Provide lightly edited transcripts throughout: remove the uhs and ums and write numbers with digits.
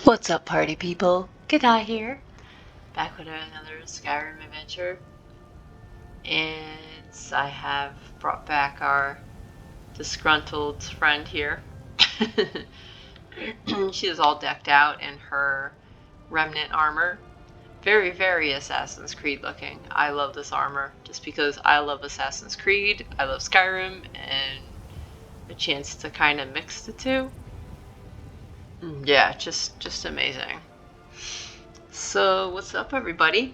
What's up, party people? Khitai here, back with another Skyrim adventure, and I have brought back our disgruntled friend here. She is all decked out in her Remnant armor. Very, very Assassin's Creed looking. I love this armor, just because I love Assassin's Creed, I love Skyrim, and a chance to kind of mix the two. Yeah, just amazing. So what's up, everybody?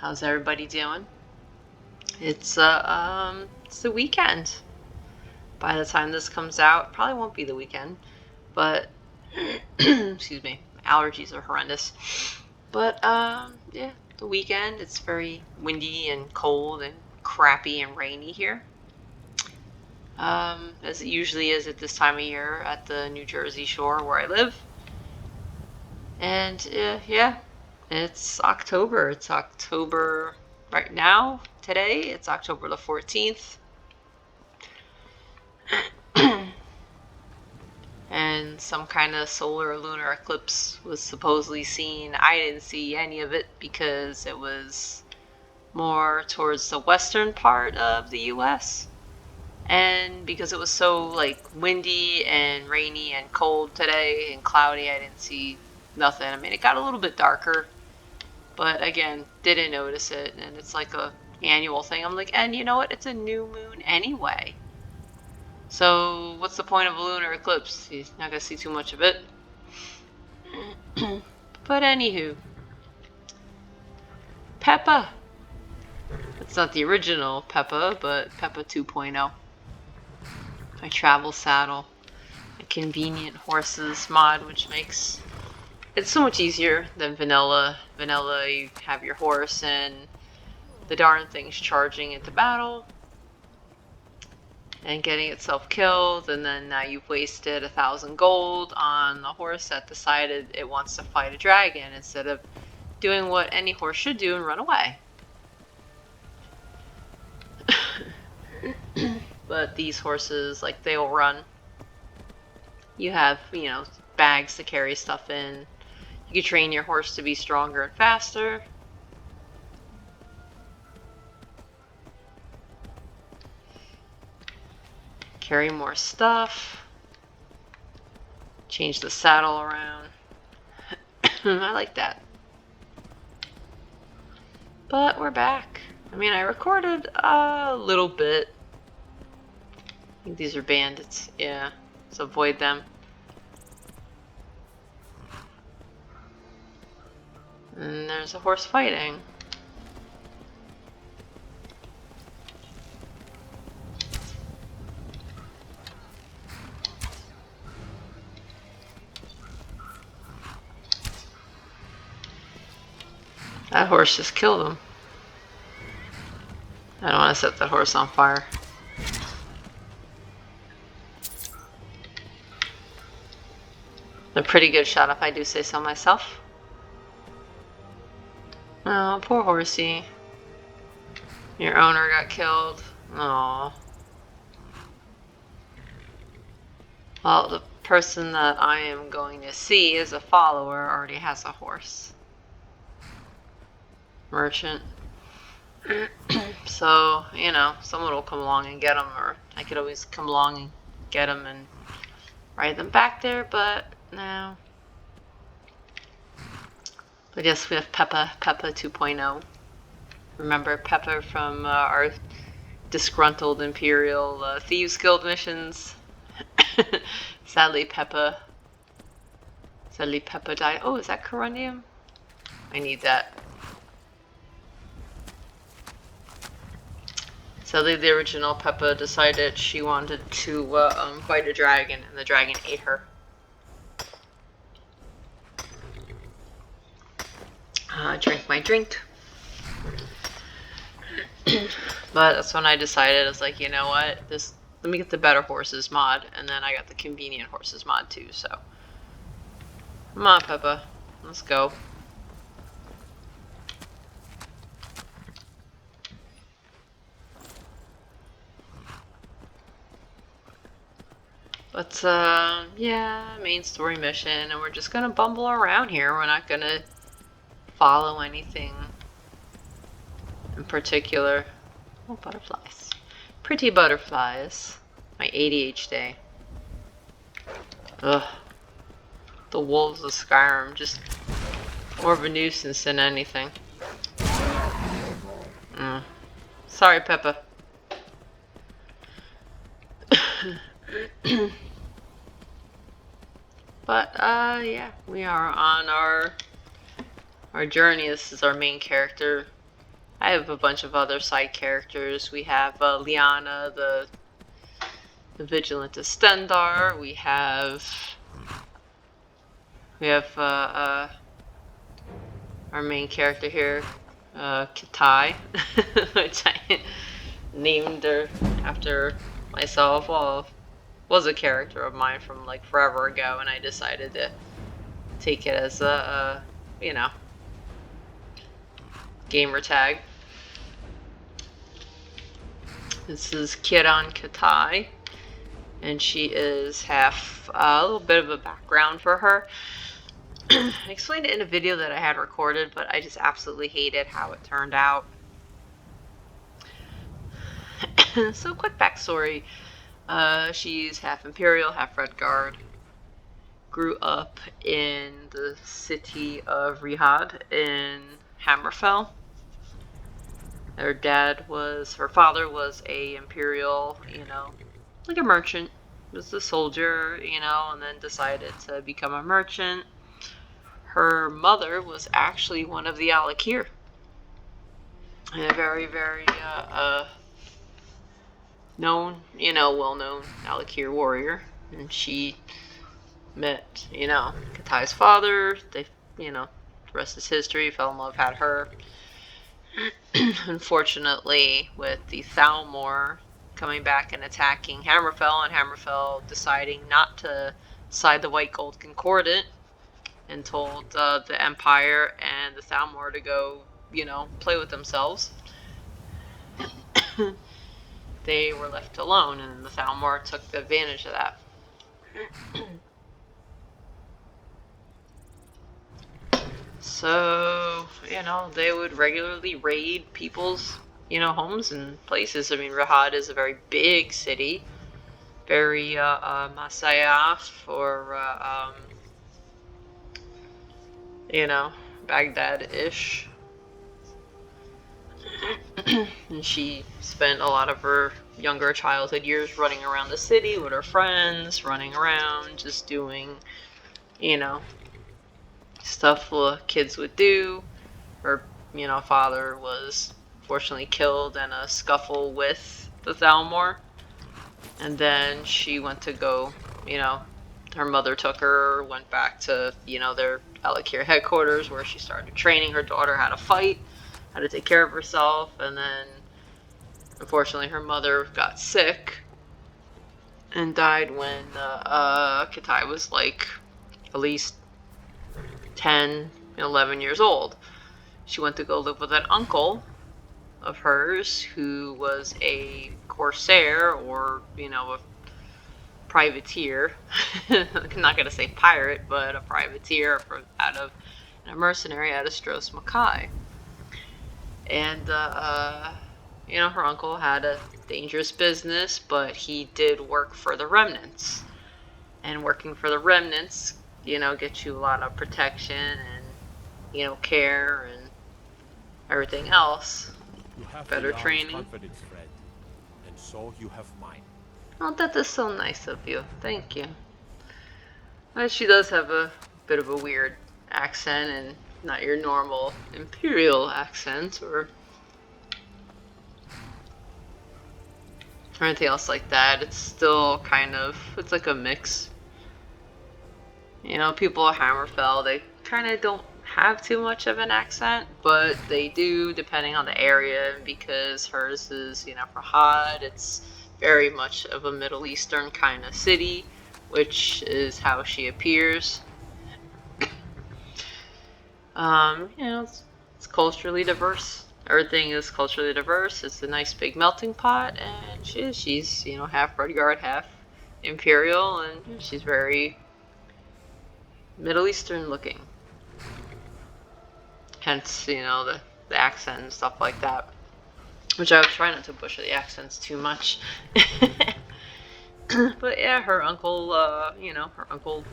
How's everybody doing? It's the weekend. By the time this comes out, probably won't be the weekend, but excuse me, allergies are horrendous. But yeah, the weekend. It's very windy and cold and crappy and rainy here, as it usually is at this time of year at the New Jersey shore where I live. And yeah, it's October. It's October right now. Today, it's October the 14th. And some kind of solar or lunar eclipse was supposedly seen. I didn't see any of it because it was more towards the western part of the US. And because it was so like windy and rainy and cold today and cloudy, I didn't see nothing. I mean, it got a little bit darker, but again, didn't notice it. And it's like a annual thing. I'm like, and you know what? It's a new moon anyway. So what's the point of a lunar eclipse? You're not gonna see too much of it. But anywho, Peppa. It's not the original Peppa, but Peppa 2.0. My travel saddle. A convenient horses mod, which makes it's so much easier than vanilla. Vanilla, you have your horse and the darn thing's charging into battle and getting itself killed, and then now you've wasted 1,000 gold on the horse that decided it wants to fight a dragon instead of doing what any horse should do and run away. But these horses, like, they'll run. You have, bags to carry stuff in. You can train your horse to be stronger and faster. Carry more stuff. Change the saddle around. I like that. But we're back. I mean, I recorded a little bit. I think these are bandits. Yeah, let's avoid them. And there's a horse fighting. That horse just killed him. I don't want to set that horse on fire. A pretty good shot if I do say so myself. Oh, poor horsey. Your owner got killed. Aww. Well, the person that I am going to see as a follower already has a horse. Merchant. So, someone will come along and get them, or I could always come along and get them and ride them back there, but no. But yes, we have Peppa 2.0. Remember Peppa from our disgruntled Imperial Thieves Guild missions? Sadly, Peppa died. Oh, is that corundium? I need that. Sadly, the original Peppa decided she wanted to fight a dragon, and the dragon ate her. Drank my drink. But that's when I decided, I was like, you know what, let me get the better horses mod, and then I got the convenient horses mod too, so. Come on, Peppa, let's go. But, yeah, main story mission, and we're just gonna bumble around here. We're not gonna follow anything in particular. Oh, butterflies. Pretty butterflies. My ADHD. Ugh. The wolves of Skyrim, just more of a nuisance than anything. Sorry, Peppa. But, yeah, we are on our journey. This is our main character. I have a bunch of other side characters. We have Liana, the vigilant Stendar. We have our main character here, Khitai, which I named her after myself. Well, was a character of mine from like forever ago, and I decided to take it as a you know, gamer tag. This is Kiran Khitai, and she is half, a little bit of a background for her. I explained it in a video that I had recorded, but I just absolutely hated how it turned out. So, quick backstory. She's half Imperial, half Redguard. Grew up in the city of Rihad in Hammerfell. Her father was a Imperial, like a merchant. Was a soldier, and then decided to become a merchant. Her mother was actually one of the Alakir. A very, very, known, well-known Alakir warrior. And she met, Khitai's father. They, the rest is history. Fell in love, had her. Unfortunately, with the Thalmor coming back and attacking Hammerfell, and Hammerfell deciding not to side the White Gold Concordant, and told the Empire and the Thalmor to go, play with themselves. They were left alone, and the Thalmor took advantage of that. So, they would regularly raid people's, homes and places. I mean, Rihad is a very big city. Very, Masayaf, or, Baghdad-ish. And she spent a lot of her younger childhood years running around the city with her friends, running around, just doing, stuff kids would do. Her, father was fortunately killed in a scuffle with the Thalmor. And then she went to go, her mother took her, went back to, their Alakir headquarters, where she started training her daughter how to fight, how to take care of herself. And then, unfortunately, her mother got sick and died when Khitai was like at least 10, 11 years old. She went to go live with an uncle of hers who was a corsair, or, a privateer. I'm not going to say pirate, but a privateer a mercenary out of Stros Mackay. And, her uncle had a dangerous business, but he did work for the Remnants. And working for the Remnants, gets you a lot of protection and, care and everything else. You have better training. Confidence, Fred, and so you have mine. Oh, that is so nice of you. Thank you. Well, she does have a bit of a weird accent, and not your normal Imperial accent or anything else like that. It's still it's like a mix. People at Hammerfell, they kind of don't have too much of an accent, but they do, depending on the area, because hers is, Rahad. It's very much of a Middle Eastern kind of city, which is how she appears. It's culturally diverse. Everything is culturally diverse. It's a nice big melting pot, and she's half Redguard, half Imperial, and she's very Middle Eastern looking. Hence, you know, the accent and stuff like that. Which I would try not to butcher the accents too much. But yeah, her uncle, her uncle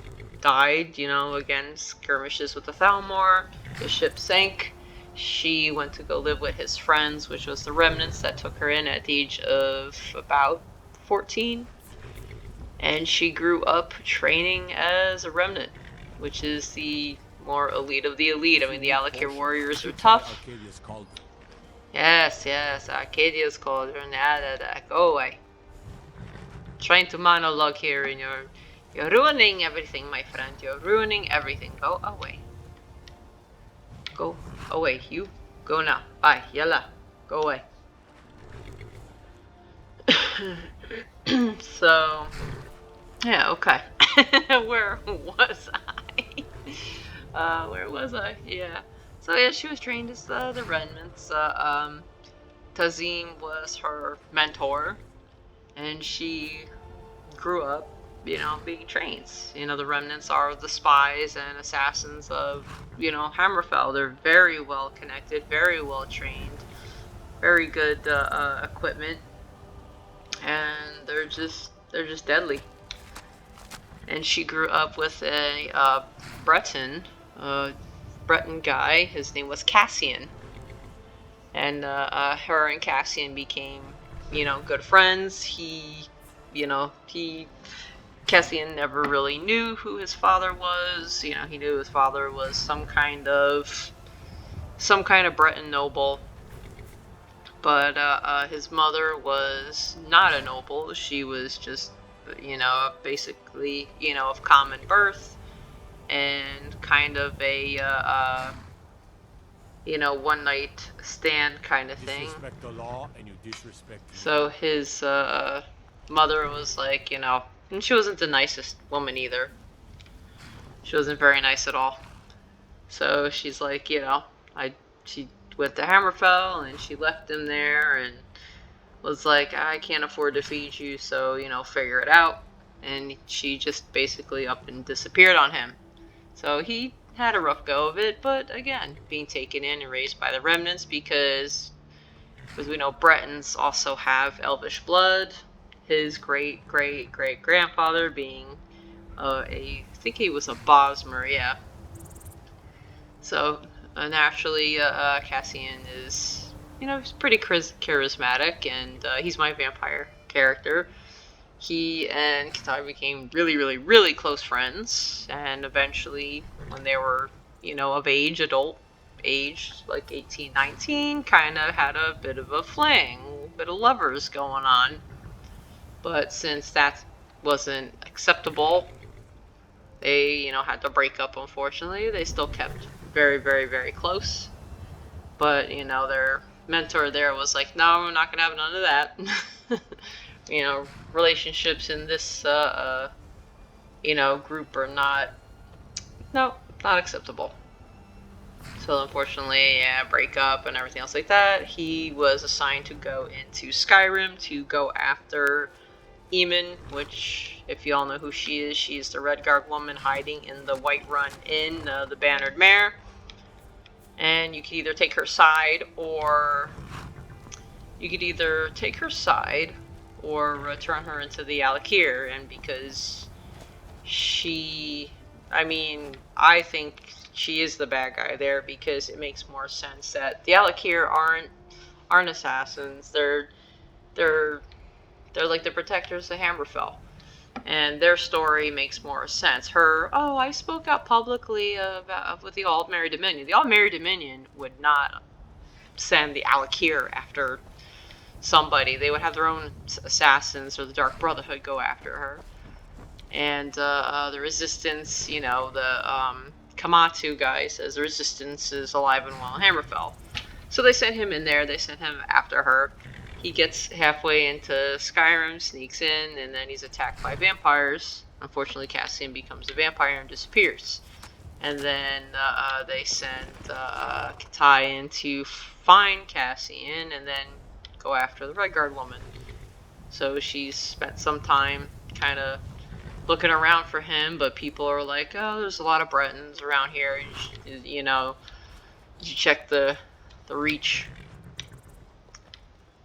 died, again, skirmishes with the Thalmor. The ship sank. She went to go live with his friends, which was the Remnants that took her in at the age of about 14. And she grew up training as a Remnant, which is the more elite of the elite. I mean, the Alakir warriors are tough. Yes, Arcadia's cauldron. Go away. Trying to monologue here, and you're ruining everything, my friend. You're ruining everything. Go away. Go away. You go now. Bye. Yalla. Go away. So, yeah, okay. Where was I? Where was I? Yeah. So yeah, she was trained as the Remnants. Tazim was her mentor, and she grew up, being trained. The Remnants are the spies and assassins of, Hammerfell. They're very well connected, very well trained, very good equipment, and they're just deadly. And she grew up with a Breton guy. His name was Kassian, and her and Kassian became, good friends. Kassian never really knew who his father was. He knew his father was some kind of Breton noble, but his mother was not a noble. She was just, basically, of common birth, and kind of a, one night stand kind of thing. Disrespect the law and you disrespect me. So his mother was like, and she wasn't the nicest woman either. She wasn't very nice at all. So she's like, she went to Hammerfell, and she left him there, and was like, I can't afford to feed you, so, figure it out. And she just basically up and disappeared on him. So he had a rough go of it, but again, being taken in and raised by the Remnants, because we know Bretons also have Elvish blood. His great-great-great-grandfather being I think he was a Bosmer, yeah. So naturally, Kassian is, he's pretty charismatic, and he's my vampire character. He and Khitai became really, really, really close friends, and eventually, when they were, of age, adult age, like 18, 19, kind of had a bit of a fling, a bit of lovers going on. But since that wasn't acceptable, they, had to break up, unfortunately. They still kept very, very, very close. But, their mentor there was like, no, we're not going to have none of that. Relationships in this, group are not acceptable. So unfortunately, break up and everything else like that. He was assigned to go into Skyrim to go after Eamon, which, if you all know who she is the Redguard woman hiding in the Whiterun Inn, the Bannered Mare. And you could either take her side, or turn her into the Alakir. And because I think she is the bad guy there, because it makes more sense that the Alakir aren't assassins. They're like the protectors of Hammerfell, and their story makes more sense. I spoke out publicly with the Aldmeri Dominion. The Aldmeri Dominion would not send the Alakir after somebody. They would have their own assassins, or the Dark Brotherhood, go after her. And the Resistance, the Kamatu guy says the Resistance is alive and well in Hammerfell. So they sent him in there. They sent him after her. He gets halfway into Skyrim, sneaks in, and then he's attacked by vampires. Unfortunately, Kassian becomes a vampire and disappears. And then they send Khitai in to find Kassian, and then go after the Redguard woman. So she's spent some time kind of looking around for him, but people are like, oh, there's a lot of Bretons around here. You know, did you check the reach?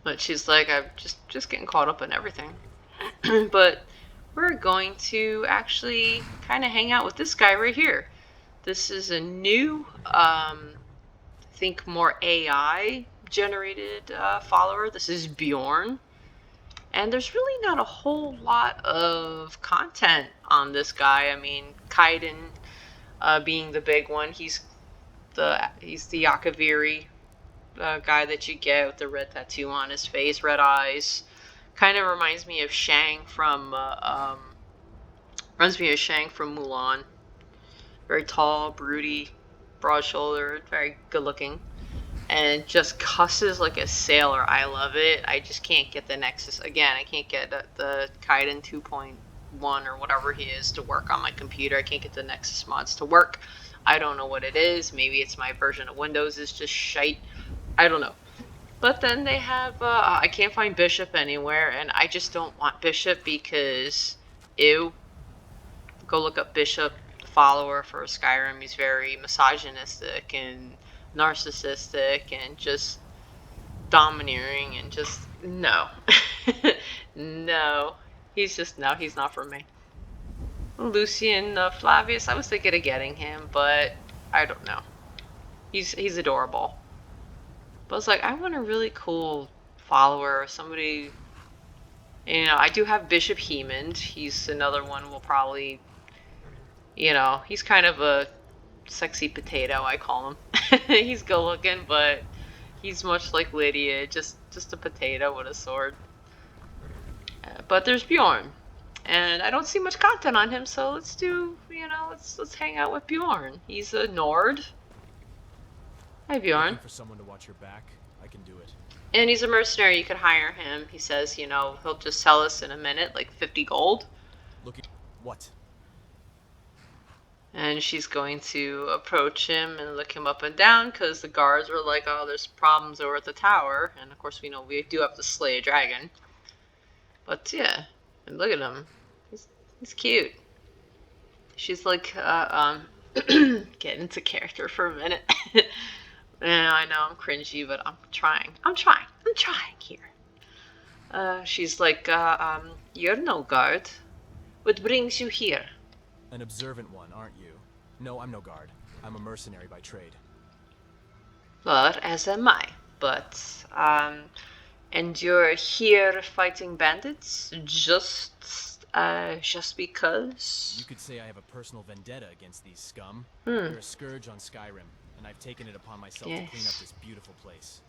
But she's like, I'm just getting caught up in everything. But we're going to actually kind of hang out with this guy right here. This is a new, I think more AI generated follower. This is Bjorn. And there's really not a whole lot of content on this guy. I mean, Kaiden being the big one. He's the Yakaviri guy that you get with the red tattoo on his face, red eyes. Kind of reminds me of Shang from Mulan. Very tall, broody, broad-shouldered, very good-looking, and just cusses like a sailor. I love it. I just can't get the Nexus again. I can't get the Kaiden 2.1 or whatever he is to work on my computer. I can't get the Nexus mods to work. I don't know what it is. Maybe it's my version of Windows is just shite. I don't know. But then they have, I can't find Bishop anywhere, and I just don't want Bishop because, ew. Go look up Bishop, the follower for Skyrim. He's very misogynistic and narcissistic and just domineering and just, no. No. He's not for me. Lucian Flavius, I was thinking of getting him, but I don't know. He's adorable. But I was like, I want a really cool follower, somebody, you know. I do have Bishop Hemond. He's another one we'll probably, you know, he's kind of a sexy potato, I call him. He's good looking, but he's much like Lydia, just a potato with a sword. But there's Bjorn, and I don't see much content on him, so let's do, you know, let's hang out with Bjorn. He's a Nord. Hi, Bjorn. Looking for someone to watch your back? I can do it. And he's a mercenary. You could hire him. He says, you know, he'll just sell us in a minute, like 50 gold. Looking. What? And she's going to approach him and look him up and down because the guards were like, oh, there's problems over at the tower. And of course, we know we do have to slay a dragon. But yeah, and look at him. He's cute. She's like, get into character for a minute. And I know I'm cringy, but I'm trying here. She's like, you're no guard. What brings you here? An observant one, aren't you? No, I'm no guard. I'm a mercenary by trade. Well, as am I. But, and you're here fighting bandits just because? You could say I have a personal vendetta against these scum. Hmm. They're a scourge on Skyrim, and I've taken it upon myself to clean up this beautiful place.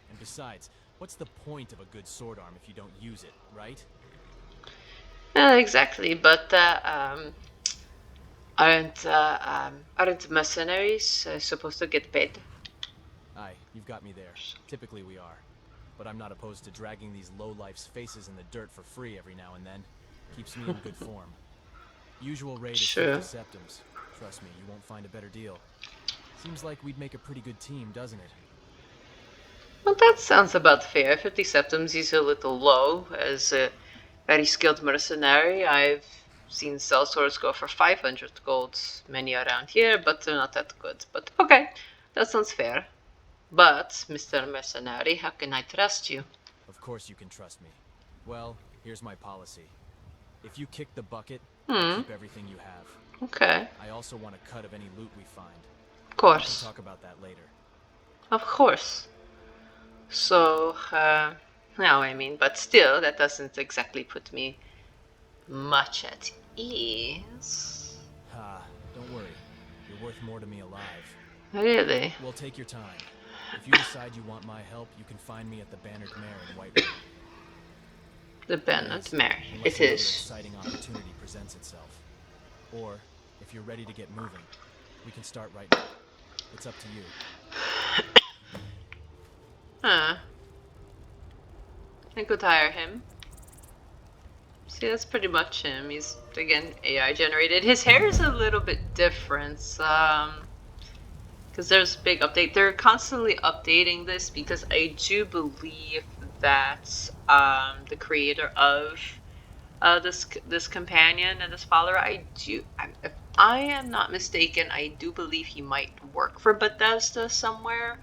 And besides, what's the point of a good sword arm if you don't use it, right? Exactly, but aren't mercenaries supposed to get paid? Aye, you've got me there. Typically we are. But I'm not opposed to dragging these lowlifes' faces in the dirt for free every now and then. Keeps me in good form. Usual rate is 50 septums. Trust me, you won't find a better deal. Seems like we'd make a pretty good team, doesn't it? Well, that sounds about fair. 50 septums is a little low. As a very skilled mercenary, I've seen sellswords go for 500 golds, many around here, but they're not that good. But okay, that sounds fair. But, Mr. Mercenary, how can I trust you? Of course you can trust me. Well, here's my policy. If you kick the bucket, I'll keep everything you have. Okay. I also want a cut of any loot we find. Of course. We can talk about that later. Of course. So, no, I mean, but still, that doesn't exactly put me much at ease. Don't worry. You're worth more to me alive. Really? We'll take your time. If you decide you want my help, you can find me at the Bannered Mare in Whiterun. The Bannered Mare. Unless It another is. exciting opportunity presents itself. Or, if you're ready to get moving, we can start right now. It's up to you. Huh. I could hire him. See, that's pretty much him. He's, again, AI generated. His hair is a little bit different. Because there's a big update. They're constantly updating this because I do believe that the creator of this companion and this follower. If I am not mistaken, I do believe he might work for Bethesda somewhere.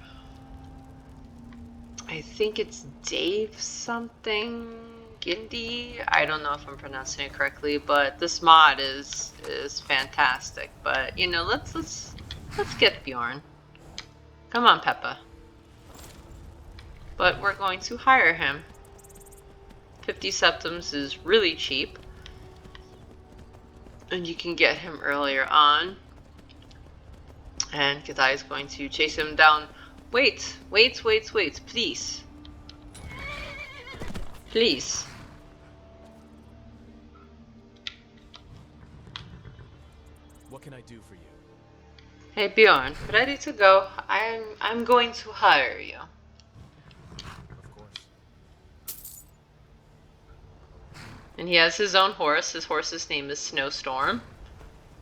I think it's Dave something Gindi. I don't know if I'm pronouncing it correctly, but this mod is fantastic. But you know, let's get Bjorn. Come on, Peppa. But we're going to hire him. 50 septims is really cheap. And you can get him earlier on. And Khitai is going to chase him down. Wait, please. Please. What can I do for you? Hey Bjorn, ready to go. I'm going to hire you. Of course. And he has his own horse. His horse's name is Snowstorm.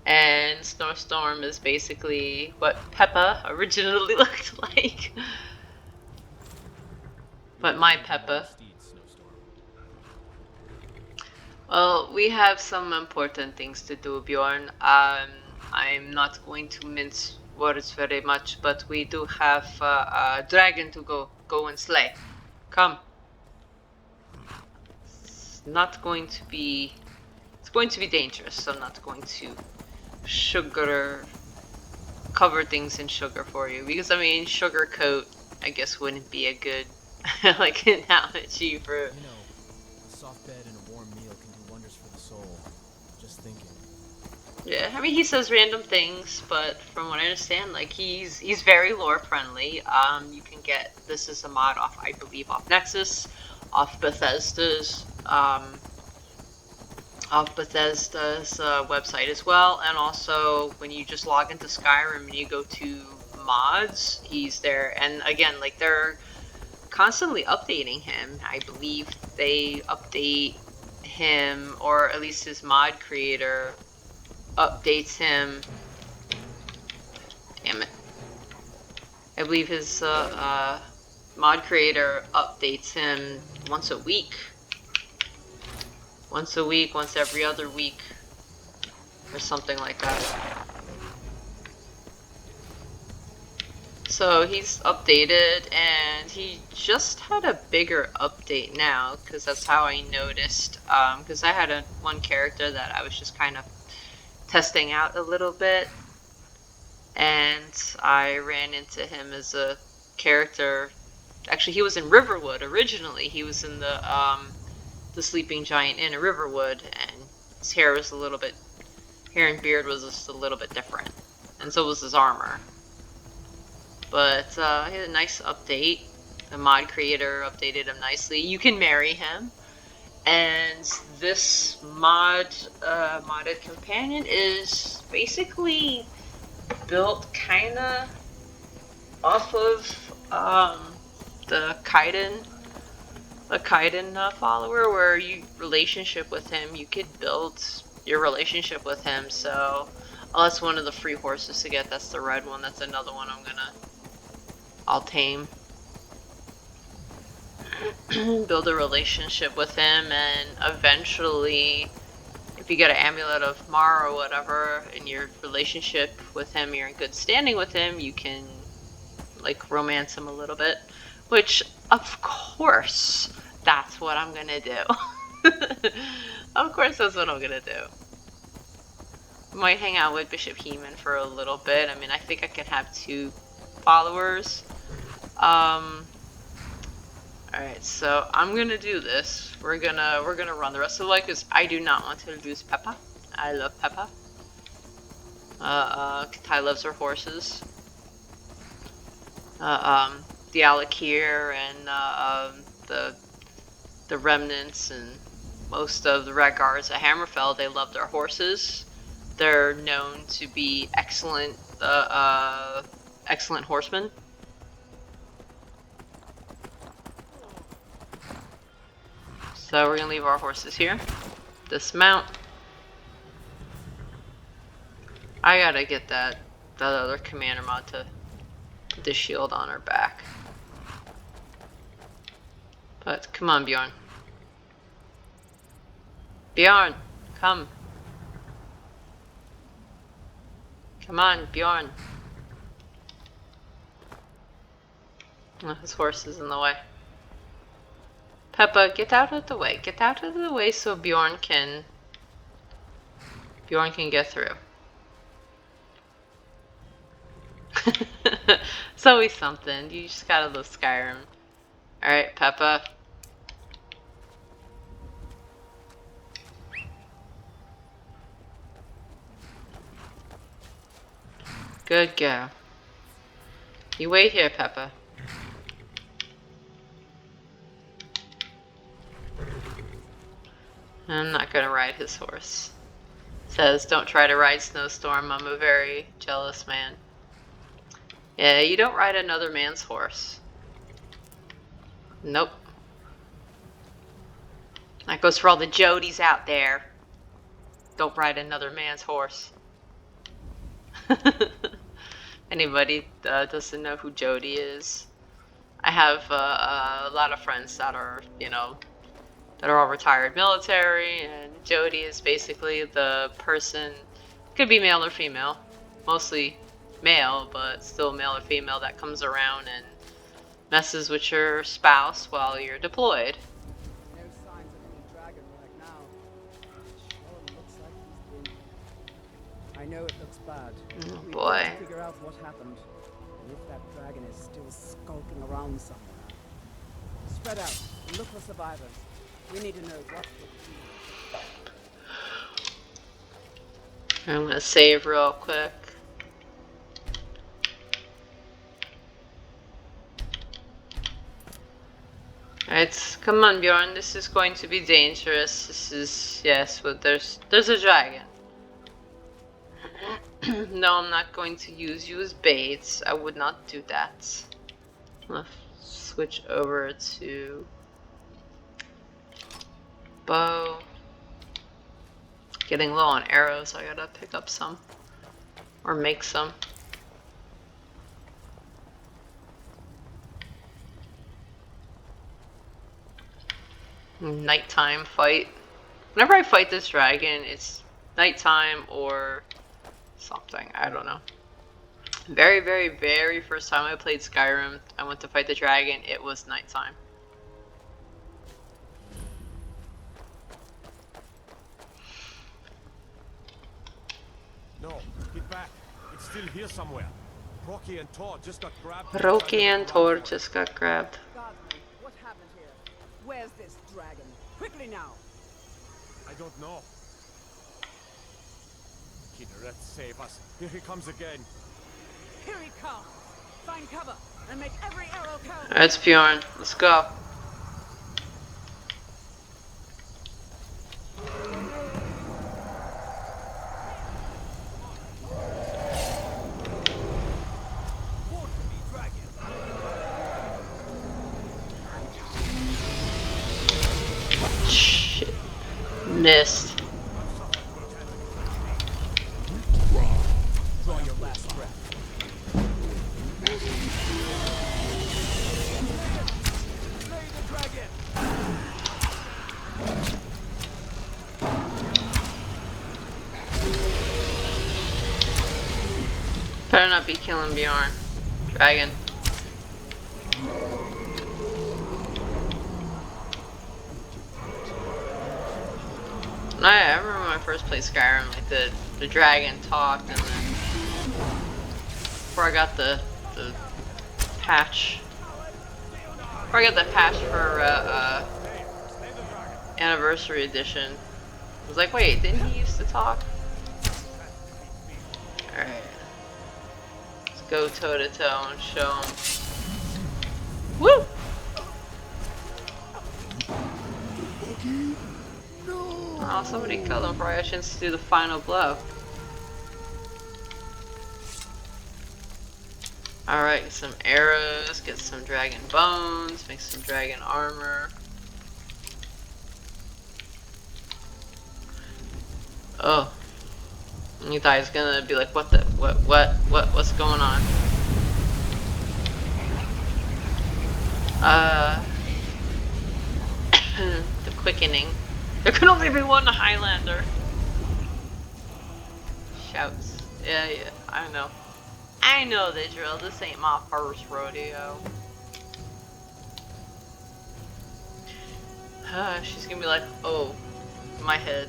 And Snowstorm is basically what Peppa originally looked like. But my Peppa. Well, we have some important things to do, Bjorn. I'm not going to mince words very much, but we do have a dragon to go and slay. Come. It's going to be dangerous, so I'm not going to cover things in sugar for you, because I mean sugarcoat I guess wouldn't be a good like analogy for. You know, a soft bed and a warm meal can do wonders for the soul. Just thinking. Yeah, I mean he says random things, but from what I understand, like he's very lore friendly. You can get this as a mod off, I believe, off Nexus, off Bethesda's website as well, and also when you just log into Skyrim and you go to mods, he's there. And again, like they're constantly updating him. I believe they update him, or at least his mod creator updates him. Damn it. I believe his mod creator updates him once a week. Once every other week, or something like that. So he's updated, and he just had a bigger update now, because that's how I noticed. Because I had one character that I was just kind of testing out a little bit, and I ran into him as a character. Actually, he was in Riverwood originally. He was in the Sleeping Giant Inn in Riverwood, and his hair and beard was just a little bit different, and so was his armor. But he had a nice update. The mod creator updated him nicely. You can marry him, and this modded companion is basically built kinda off of the Kaiden follower, where you could build your relationship with him. So that's one of the free horses to get. That's the red one. That's another one I'll tame. Build a relationship with him, and eventually, if you get an amulet of Mar or whatever in your relationship with him, you're in good standing with him, you can like romance him a little bit, which of course that's what I'm gonna do. Of course that's what I'm gonna do. I might hang out with Bishop Heeman for a little bit. I mean, I think I can have 2 followers. Alright, so I'm gonna do this. We're gonna run the rest of the life, because I do not want to lose Peppa. I love Peppa. Khitai loves her horses. The Alakir and the Remnants and most of the Redguards at Hammerfell, they love their horses. They're known to be excellent horsemen. So we're gonna leave our horses here. Dismount. I gotta get that other commander mod to put the shield on her back. But come on, Bjorn. Bjorn, come. Come on, Bjorn. Oh, his horse is in the way. Peppa, get out of the way. Get out of the way so Bjorn can get through. It's always something. You just gotta love Skyrim. Alright, Peppa. Good girl. You wait here, Peppa. I'm not gonna ride his horse. Says, don't try to ride Snowstorm. I'm a very jealous man. Yeah, you don't ride another man's horse. Nope. That goes for all the Jodies out there. Don't ride another man's horse. Anybody doesn't know who Jody is? I have a lot of friends that are, you know, that are all retired military, and Jody is basically the person, could be male or female, mostly male, but still male or female, that comes around and messes with your spouse while you're deployed. No signs of any dragon right now. Sure looks like he's been. I know it looks bad. Oh We've boy. got to figure out what happened, and if that dragon is still skulking around somewhere. Spread out and look for survivors. We need to know what to do. I'm gonna save real quick. Alright, come on Bjorn, this is going to be dangerous. This is, yes, but there's a dragon. No, I'm not going to use you as baits. I would not do that. I'm gonna switch over to bow. Getting low on arrows, I gotta pick up some. Or make some. Nighttime fight. Whenever I fight this dragon, it's nighttime or something. I don't know. Very, very, very first time I played Skyrim, I went to fight the dragon, it was nighttime. No, get back. It's still here somewhere. Rocky and Tor just got grabbed. Rocky and Tor just got grabbed. Guardsman, what happened here? Where's this dragon? Quickly now! I don't know. Kinneret, save us. Here he comes again. Here he comes! Find cover and make every arrow count! Alright, Bjorn, let's go. Shit. Missed. Draw your last breath. Slay the dragon! Better not be killing Bjorn. Dragon. I remember when I first played Skyrim, like the dragon talked, and then before I got the patch, before I got the patch for Anniversary Edition, I was like, wait, didn't he used to talk? Alright. Let's go toe to toe and show him. Woo! Oh, somebody killed him before I had a chance to do the final blow. Alright, get some arrows, get some dragon bones, make some dragon armor. Oh. You thought he was gonna be like, what's going on? The quickening. There can only be one Highlander. Shouts. Yeah, I know. I know the drill. This ain't my first rodeo. She's gonna be like, oh, my head.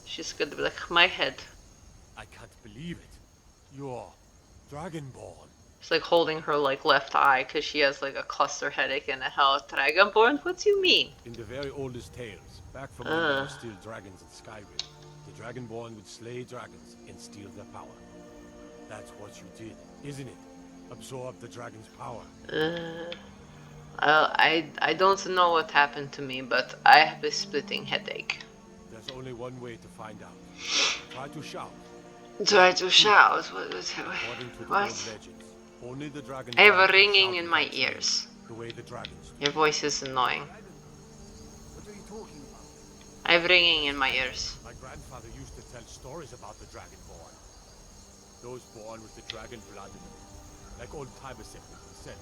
She's gonna be like, my head. I can't believe it. You're dragonborn. She's like holding her like left eye because she has like a cluster headache and a hell dragonborn. What do you mean? In the very oldest tales, back from when there were still dragons in Skyrim, the dragonborn would slay dragons and steal their power. That's what you did, isn't it? Absorb the dragon's power. I don't know what happened to me, but I have a splitting headache. There's only one way to find out. Try to shout. Try to shout? What? According to the old legends, only the dragon I have a ringing in my ears. the way the dragons do. Your voice is annoying. What are you talking about? I have ringing in my ears. My grandfather used to tell stories about the dragonborn. Those born with the dragon blood in them. Like old timers said.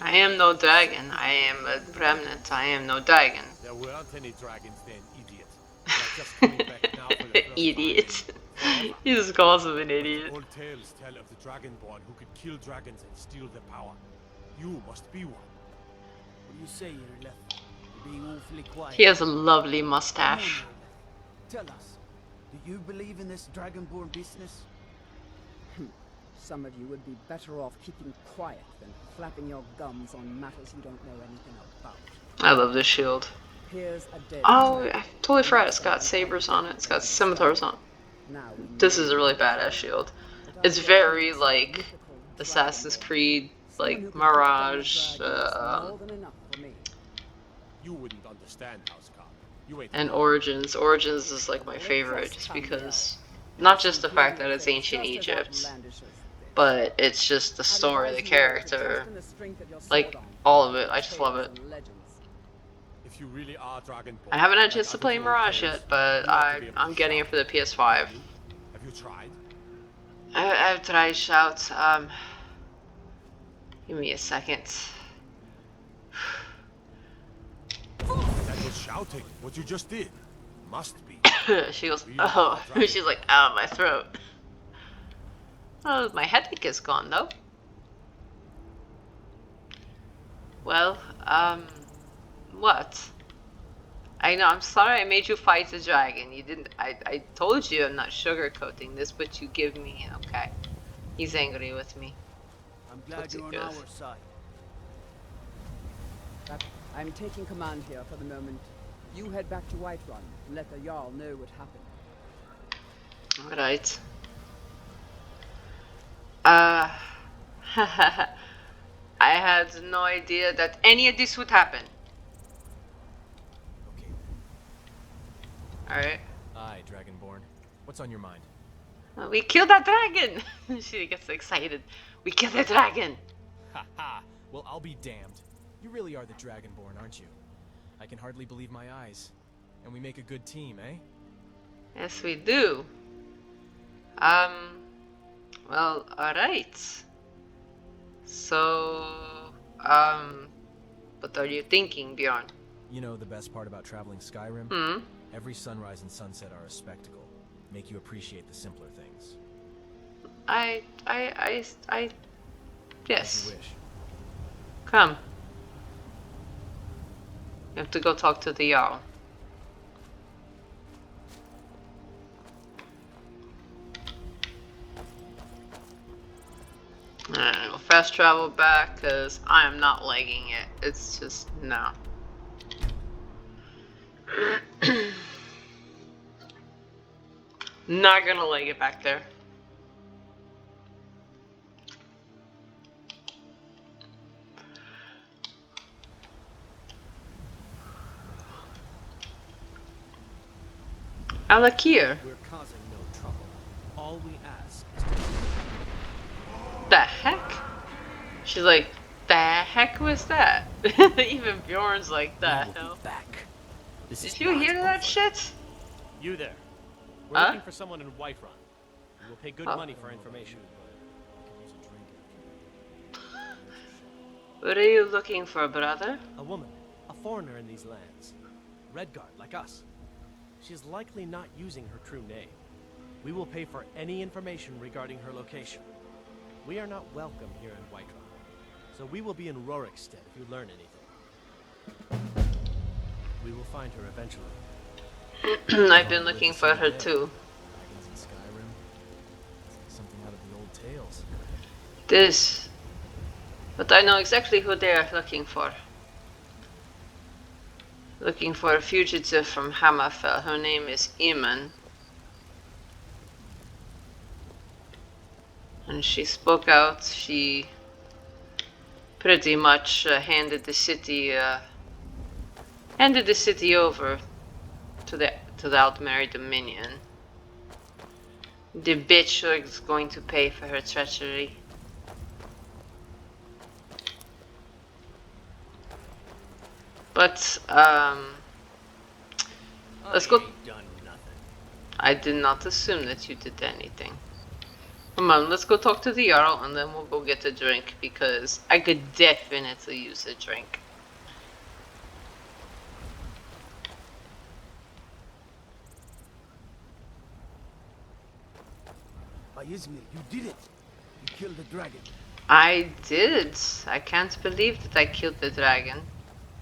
I am no dragon. I am a remnant. I am no dragon. There weren't any dragons then, idiot. They're just coming back now for the first Idiot. time. He just calls him an idiot. Old tales tell of the dragonborn who could kill dragons and steal their power. You must be one. What do you say, you're left? You're being awfully quiet. He has a lovely mustache. Tell us, do you believe in this dragonborn business? Some of you would be better off keeping quiet than flapping your gums on matters you don't know anything about. I love this shield. Here's a dead Oh, dragon. I totally forgot it's got sabers on it. It's got scimitars on it. Now we This know is a really badass shield. that It's our very mythical like Assassin's Creed, like Mirage, more than enough for me. You wouldn't understand, Housecarl. You ain't and Origins. Origins is like my favorite just because, not just the fact that it's ancient Egypt, but it's just the story, the character, like all of it. I just love it. If you really are dragonborn. I haven't had a like chance to other play old Mirage tales, yet, but you have to be able to I'm getting it shout. for the PS5. Have you tried? I've tried shout. Give me a second. That was shouting. What you just did. Must be. She goes, oh, she's like, out of my throat. Oh, my headache is gone though. Well, what? I know, I'm sorry I made you fight the dragon. You didn't, I told you I'm not sugarcoating this, but you give me, okay. He's angry with me. I'm glad What's it you're on good? our side. I'm taking command here for the moment. You head back to Whiterun and let the Jarl know what happened. Alright. I had no idea that any of this would happen. Okay. Alright. Aye, Dragonborn. What's on your mind? We killed that dragon! She gets excited. We killed the dragon! Ha ha! Well, I'll be damned. You really are the Dragonborn, aren't you? I can hardly believe my eyes. And we make a good team, eh? Yes, we do. Well, alright. So, what are you thinking, Bjorn? You know the best part about traveling Skyrim? Hmm? Every sunrise and sunset are a spectacle. Make you appreciate the simpler things. Yes. As you wish. Come. You have to go talk to the Jarl. Alright, we'll fast travel back because I am not legging it. It's just, no. Not gonna leg it back there. Alakir. We're causing no trouble. All we ask is to The heck? She's like, the heck was that? Even Bjorn's like, the hell? back. This Did you hear that shit? You there. We're Huh? looking for someone in Whiterun. We'll pay good Oh. money for information. What are you looking for, brother? A woman, a foreigner in these lands. Redguard, like us. She is likely not using her true name. We will pay for any information regarding her location. We are not welcome here in Whiterun, so we will be in Rorikstead if you learn anything. We will find her eventually. I've been looking for her too. Dragons in Skyrim. It's like something out of the old tales. This. But I know exactly who they are looking for. Looking for a fugitive from Hammerfell. Her name is Eamon. And she spoke out. She pretty much handed the city over to the Altmeri Dominion. The bitch is going to pay for her treachery. But let's go. ain't done nothing. I did not assume that you did anything. Come on, let's go talk to the Jarl and then we'll go get a drink because I could definitely use a drink. Ismir, you did it! You killed the dragon. I did. I can't believe that I killed the dragon.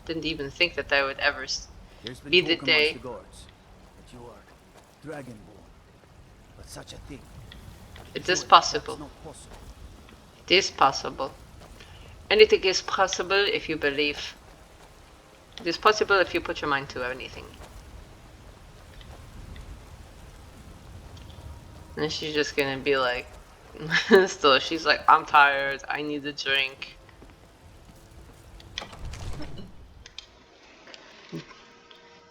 Didn't even think that I would ever There's been be the talk day. amongst the guards that you are dragonborn. But such a thing. It is surely possible. that's not possible. It is possible. Anything is possible if you believe. It is possible if you put your mind to anything. And she's just gonna be like, still, she's like, I'm tired, I need a drink.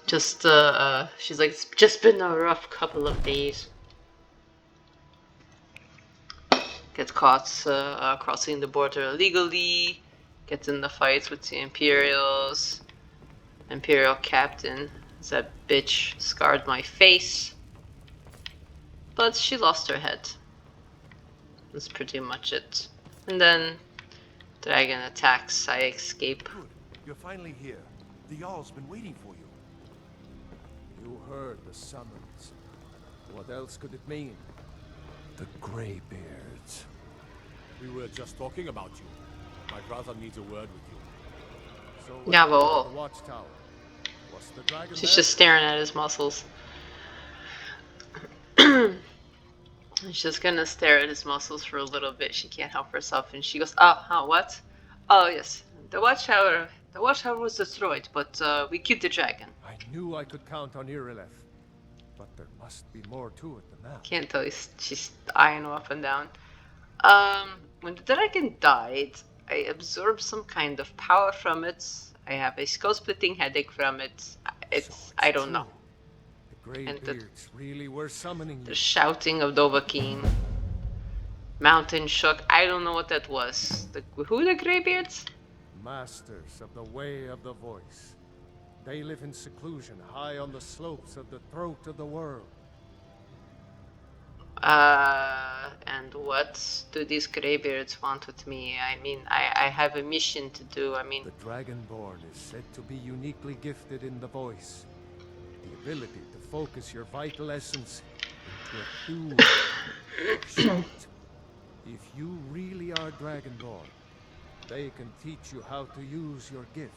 Just, she's like, it's just been a rough couple of days. Get caught crossing the border illegally, gets in the fights with the Imperials. Imperial captain, that bitch scarred my face. But she lost her head. That's pretty much it. And then, dragon attacks, I escape. Good. You're finally here. The Jarl's been waiting for you. You heard the summons. What else could it mean? The Greybeards. We were just talking about you. My brother needs a word with you. So Yeah, the well, watchtower. Was the dragon she's there? just staring at his muscles. She's just gonna stare at his muscles for a little bit. She can't help herself, and she goes, what? Oh, yes. The watchtower was destroyed, but we killed the dragon. I knew I could count on Irileth. But there must be more to it than that. Can't tell, she's eyeing him up and down. When the dragon died, I absorbed some kind of power from it. I have a skull-splitting headache from it. I don't know. The And the- Greybeards really were summoning The you. shouting of Dovahkiin. Mountain shook. I don't know what that was. Who the Greybeards? Masters of the way of the voice. They live in seclusion high on the slopes of the throat of the world. And what do these Greybeards want with me? I mean, I have a mission to do. I mean, The dragonborn is said to be uniquely gifted in the voice. The ability to focus your vital essence into a shout. If you really are dragonborn, they can teach you how to use your gift.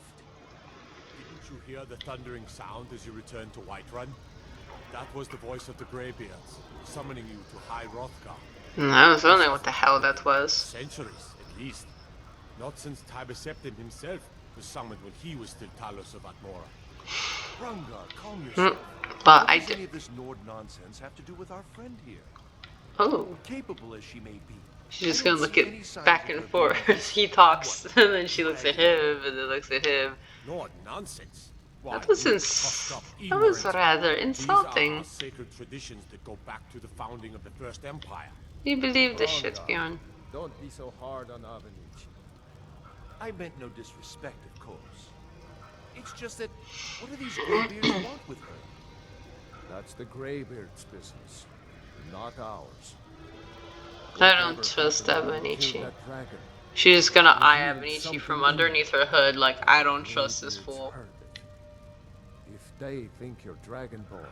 Didn't you hear the thundering sound as you returned to Whiterun? That was the voice of the Greybeards, summoning you to High Hrothgar. I was wondering what the hell that was. Centuries, at least. Not since Tiber Septim himself was summoned when he was still Talos of Atmora. Rungar, calm yourself. But What I does any did. of this Nord nonsense have to do with our friend here? Oh, Capable as she may be, she's just I gonna don't look see at any signs back of and her forth being as he talks, what, and then she looks at him, and then looks at him. Nord nonsense. Why, That was we ins- puffed up that was ignorance. rather These insulting. are sacred traditions that go back to the founding of the First Empire. You believe this shit, Rungar, Bjorn? Don't be so hard on Avenich. I meant no disrespect, of course. It's just that, what do these Greybeards want with her? That's the Greybeard's business, not ours. I don't Whatever trust happened when you Abenichi. killed that dragon, She's just gonna Revealed eye Abenichi something from in underneath her hood like, I don't trust this Greybeards fool. heard it. If they think you're dragonborn,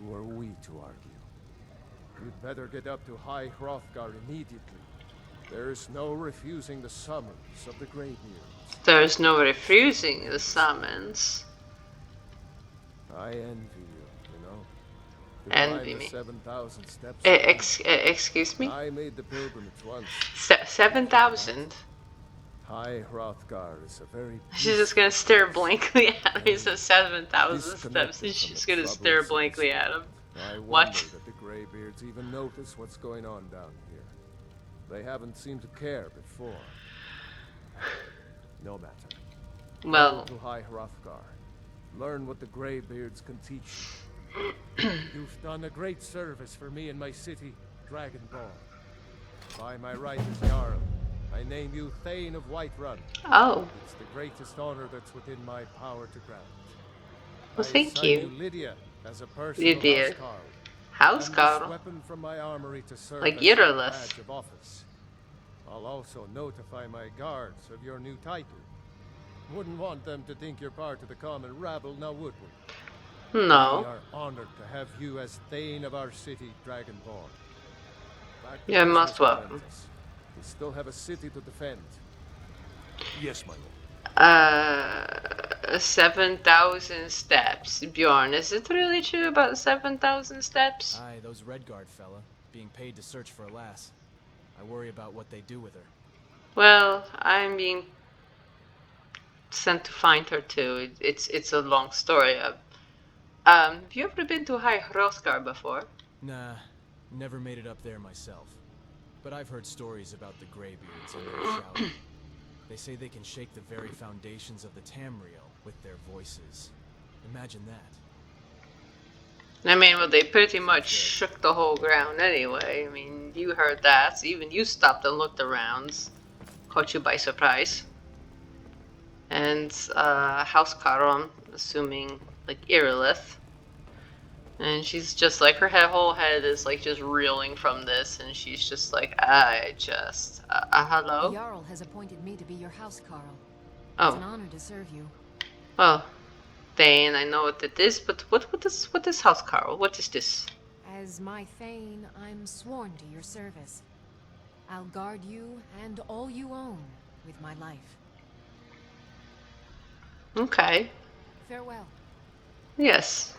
who are we to argue? You'd better get up to High Hrothgar immediately. There's no refusing the summons of the Greybeards. There's no refusing the summons. I envy you know. To Envy climb the me. 7,000 steps. Excuse me? I made the pilgrimage once. 7,000? High Hrothgar is a very. She's just gonna stare blankly at him. He says 7,000 steps, disconnected and she's from just the gonna troubles stare of blankly this at him. I What? wonder that the Greybeards even notice what's going on down here. They haven't seemed to care before. No matter. Well, Go to High Hrothgar. Learn what the Greybeards can teach you. You've done a great service for me and my city, Dragonborn. By my right as Jarl, I name you Thane of Whiterun. oh, It's the greatest honor that's within my power to grant. well, I thank assign you. Lydia as a person Lydia. of Housecarl. House And this Carl. weapon from my armory to serve Like as your Irrelith. badge of office. I'll also notify my guards of your new title. Wouldn't want them to think you're part of the common rabble, now would we? We No. are honored to have you as Thane of our city, Dragonborn. Back to Yeah, business, most welcome. apprentice. We still have a city to defend. Yes, my lord. 7,000 steps. Bjorn, is it really true about 7,000 steps? Aye, those Redguard fella, being paid to search for a lass. I worry about what they do with her. Well, I'm being sent to find her too. It's a long story. Have you ever been to High Hrothgar before? Nah, never made it up there myself. But I've heard stories about the Greybeards and their shouting. They say they can shake the very foundations of the Tamriel with their voices. Imagine that. I mean, well, they pretty much shook the whole ground anyway. I mean, you heard that. Even you stopped and looked around. Caught you by surprise. And, House Carl, I'm assuming, like, Irrelith. And she's just like, her whole head is like just reeling from this, and she's just like, hello? Jarl has appointed me to be your house, Carl. It's Oh, an honor to serve you. oh, Thane, I know what it is, but what is House Carl? What is this? As my Thane, I'm sworn to your service. I'll guard you and all you own with my life. Okay, Farewell. yes.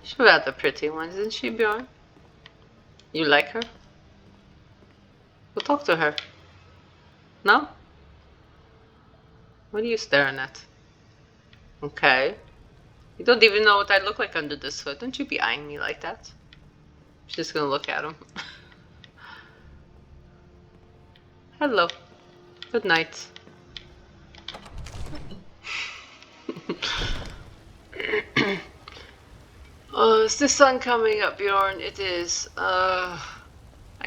She's rather pretty one, isn't she, Bjorn? You like her? We'll talk to her. No? What are you staring at? Okay. You don't even know what I look like under this hood. Don't you be eyeing me like that. She's just gonna look at him. Hello. Good night. Is the sun coming up, Bjorn? It is. I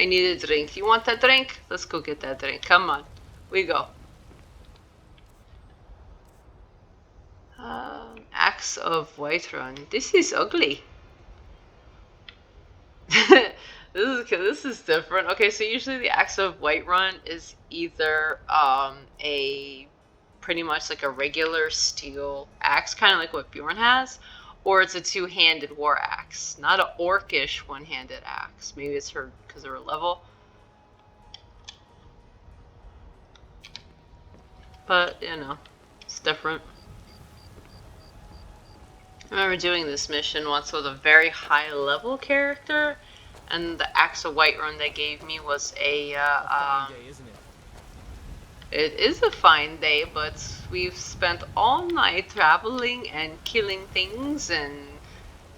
need a drink. You want that drink? Let's go get that drink. Come on. We go. Axe of Whiterun. This is ugly. This is different. Okay, so usually the Axe of Whiterun is either a pretty much like a regular steel axe, kind of like what Bjorn has, or it's a two-handed war axe, not an orcish one-handed axe. Maybe it's her because of her level. But you know, it's different. I remember doing this mission once with a very high level character, and the Axe of Whiterun they gave me was a Fine day, isn't it? it is a fine day, but we've spent all night traveling and killing things and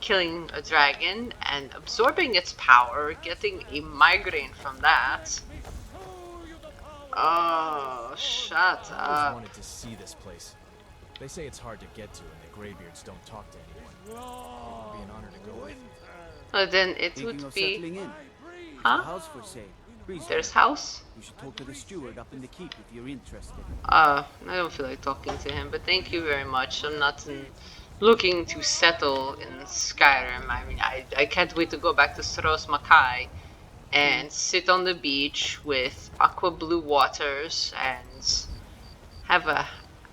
killing a dragon and absorbing its power, getting a migraine from that. Oh, shut I always up. wanted to see this place. They say it's hard to get to, and the Greybeards don't talk to anyone. It would be an honor to go with. Then it Thinking would of be... settling in? Huh? A house for sale. Please, There's house? you should talk to the steward up in the keep if you're interested. I don't feel like talking to him, but thank you very much. I'm not looking to settle in Skyrim. I mean, I can't wait to go back to Stros Makai and sit on the beach with aqua blue waters and have a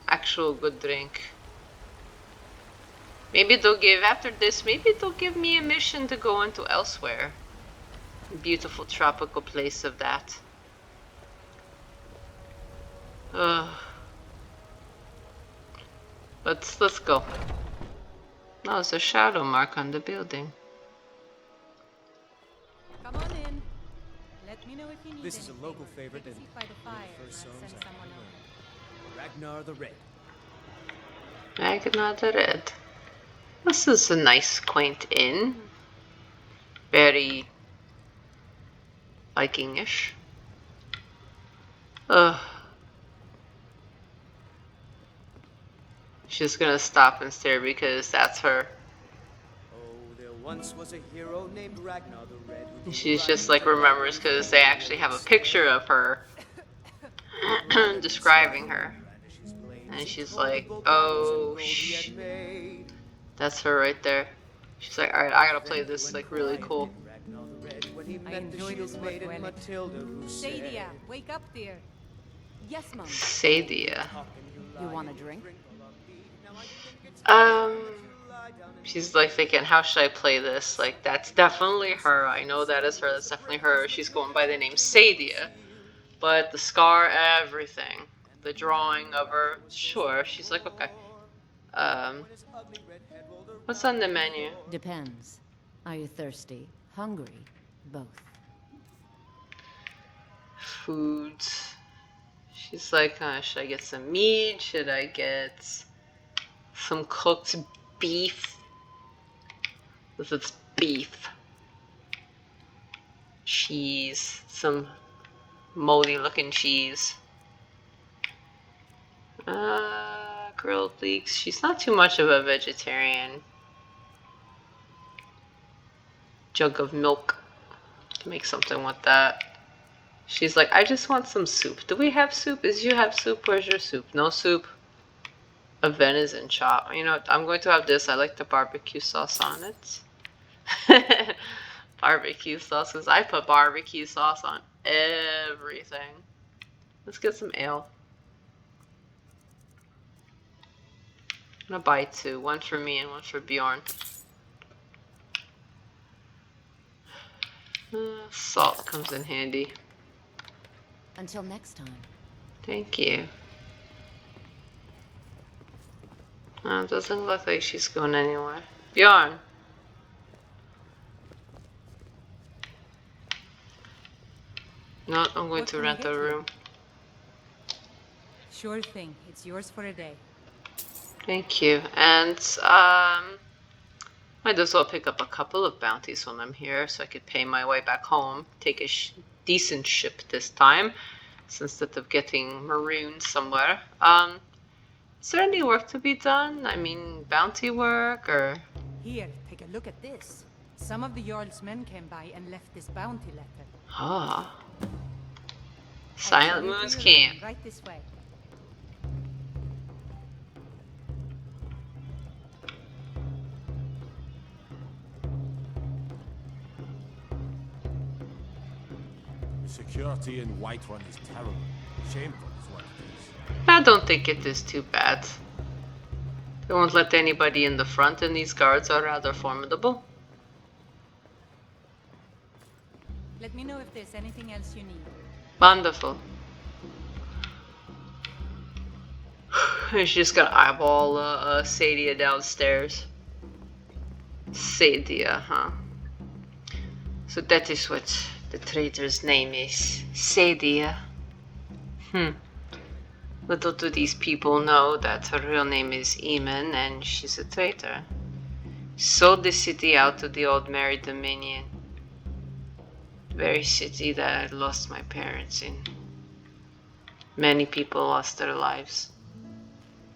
actual good drink. Maybe they'll give, after this, maybe they'll give me a mission to go into elsewhere. A beautiful tropical place of that. Let's go. Oh, it's a shadow mark on the building. Come on in. Let me know if you need This is a anything. local favorite Take a and seat by the one fire. of the first I'll songs send I someone ever over. learned. Ragnar the Red. Ragnar the Red. This is a nice, quaint inn. Very Viking-ish. She's gonna stop and stare because that's her. Oh, there once was a hero named Ragnar the Red. And she's just like remembers because they actually have a picture of her describing her. And she's like, oh, shh. That's her right there. She's like, alright, I gotta play this like really cool. I enjoy this work well. Sadia, wake up there. Yes, Mum. Sadia. You want a drink? She's like thinking, how should I play this? Like, that's definitely her. I know that is her. That's definitely her. She's going by the name Sadia. But the scar, everything. The drawing of her, sure. She's like, okay. What's on the menu? Depends. Are you thirsty? Hungry? Both. Foods. She's like, should I get some meat? Should I get some cooked beef? If it's beef. Cheese. Some moldy looking cheese. Grilled leeks. She's not too much of a vegetarian. Jug of milk. To make something with that. She's like, I just want some soup. Do we have soup? Is you have soup? Where's your soup? No soup. A venison chop. You know what? I'm going to have this. I like the barbecue sauce on it. Barbecue sauce, because I put barbecue sauce on everything. Let's get some ale. I'm gonna buy two. One for me and one for Bjorn. Salt comes in handy. Until next time. Thank you. It doesn't look like she's going anywhere. Bjorn! No, I'm going to rent a room. Sure thing. It's yours for a day. Thank you. And, might as well pick up a couple of bounties when I'm here so I could pay my way back home. Take a decent ship this time, instead of getting marooned somewhere. Is there any work to be done? I mean, bounty work, or... Here, take a look at this. Some of the Jarl's men came by and left this bounty letter. Ah. Silent Moon's camp. Right this way. The security in Whiterun is terrible. Shameful is what it is. I don't think it is too bad. They won't let anybody in the front, and these guards are rather formidable. Let me know if there's anything else you need. Wonderful. She's just gonna eyeball Sadia downstairs. Sadia, huh? So that is what the traitor's name is. Sadia. Little do these people know that her real name is Eamon and she's a traitor. Sold the city out to the old Merry Dominion. The very city that I lost my parents in. Many people lost their lives.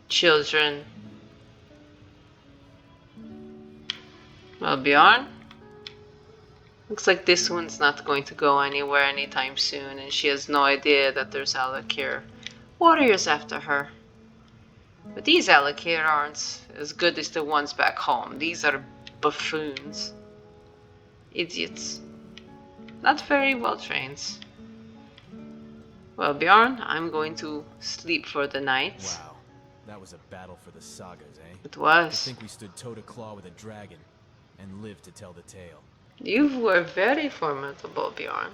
Children. Well, Bjorn? Looks like this one's not going to go anywhere anytime soon, and she has no idea that there's Alakir warriors after her. But these Alakir aren't as good as the ones back home. These are buffoons. Idiots. Not very well trained. Well, Bjorn, I'm going to sleep for the night. Wow. That was a battle for the sagas, eh? It To was. think we stood toe to claw with a dragon and lived to tell the tale. You were very formidable, Bjorn.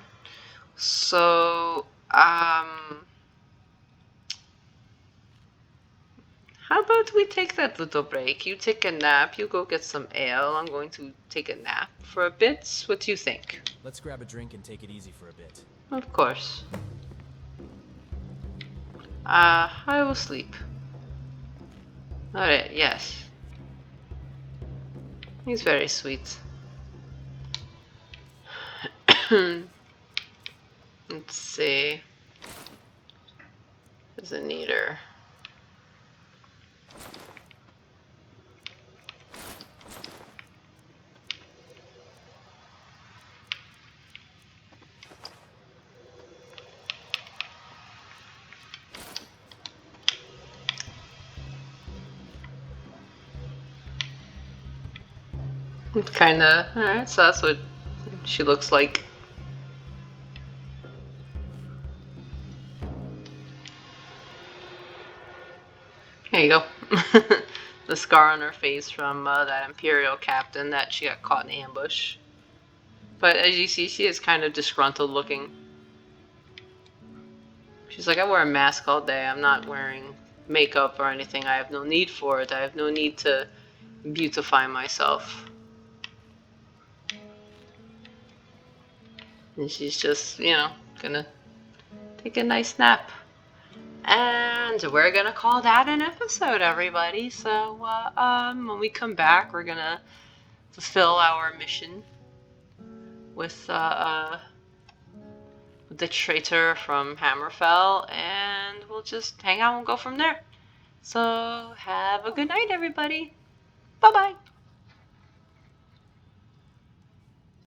So, how about we take that little break? You take a nap, you go get some ale. I'm going to take a nap for a bit. What do you think? Let's grab a drink and take it easy for a bit. Of course. I will sleep. Alright, yes. He's very sweet. Let's see. There's a neater. Kinda. Alright, so that's what she looks like. There you go. The scar on her face from that Imperial captain that she got caught in ambush. But as you see, she is kind of disgruntled looking. She's like, I wear a mask all day. I'm not wearing makeup or anything. I have no need for it. I have no need to beautify myself. And she's just, you know, gonna take a nice nap. And we're gonna call that an episode, everybody. So, when we come back, we're gonna fulfill our mission with the traitor from Hammerfell, and we'll just hang out and go from there. So, have a good night, everybody. Bye-bye.